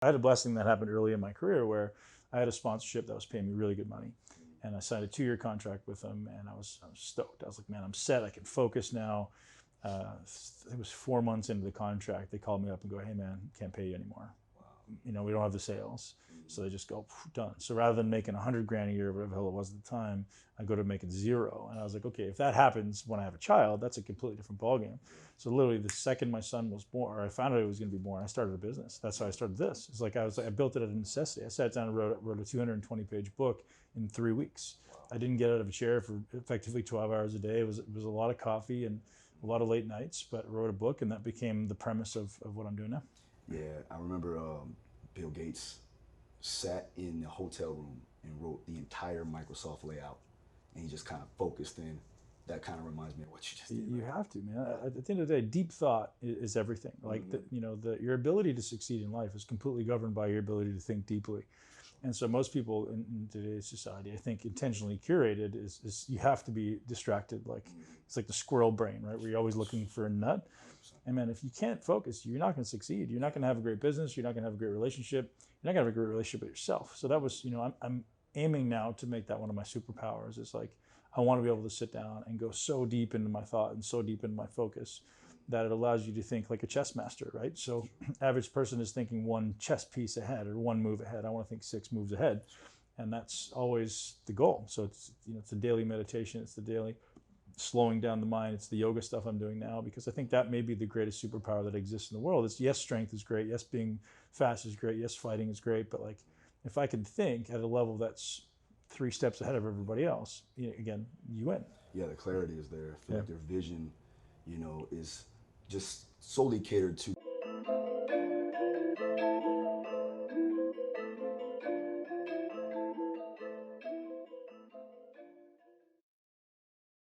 I had a blessing that happened early in my career where I had a sponsorship that was paying me really good money. And I signed a 2-year contract with them, and I was stoked. I was like, man, I'm set. I can focus now. It was 4 months into the contract. They called me up and go, hey, man, can't pay you anymore. You know, we don't have the sales. So they just go, done. So rather than making 100 grand a year, whatever the hell it was at the time, I go to making 0. And I was like, okay, if that happens when I have a child, that's a completely different ballgame. So literally the second my son was born, or I found out he was going to be born, I started a business. That's how I started this. It's like I built it out of necessity. I sat down and wrote a 220-page book in 3 weeks. I didn't get out of a chair for effectively 12 hours a day. It was a lot of coffee and a lot of late nights, but I wrote a book, and that became the premise of what I'm doing now. Yeah, I remember Bill Gates sat in the hotel room and wrote the entire Microsoft layout, and he just kind of focused in. That kind of reminds me of what you just did. You have to, man. At the end of the day, deep thought is everything. Like, your ability to succeed in life is completely governed by your ability to think deeply. And so most people in today's society, I think, intentionally curated is you have to be distracted. Like, it's like the squirrel brain, right? Where you're always looking for a nut. And man, if you can't focus, you're not going to succeed. You're not going to have a great business. You're not going to have a great relationship. You're not going to have a great relationship with yourself. So that was, I'm aiming now to make that one of my superpowers. It's like, I want to be able to sit down and go so deep into my thought and so deep into my focus that it allows you to think like a chess master, right? So average person is thinking one chess piece ahead or one move ahead. I want to think 6 moves ahead. And that's always the goal. So it's, it's the daily meditation. It's the daily slowing down the mind. It's the yoga stuff I'm doing now, because I think that may be the greatest superpower that exists in the world. It's, yes, strength is great. Yes, being fast is great. Yes, fighting is great. But like, if I can think at a level that's 3 steps ahead of everybody else, again, you win. Yeah, the clarity is there. I feel Yeah. like their vision, is just solely catered to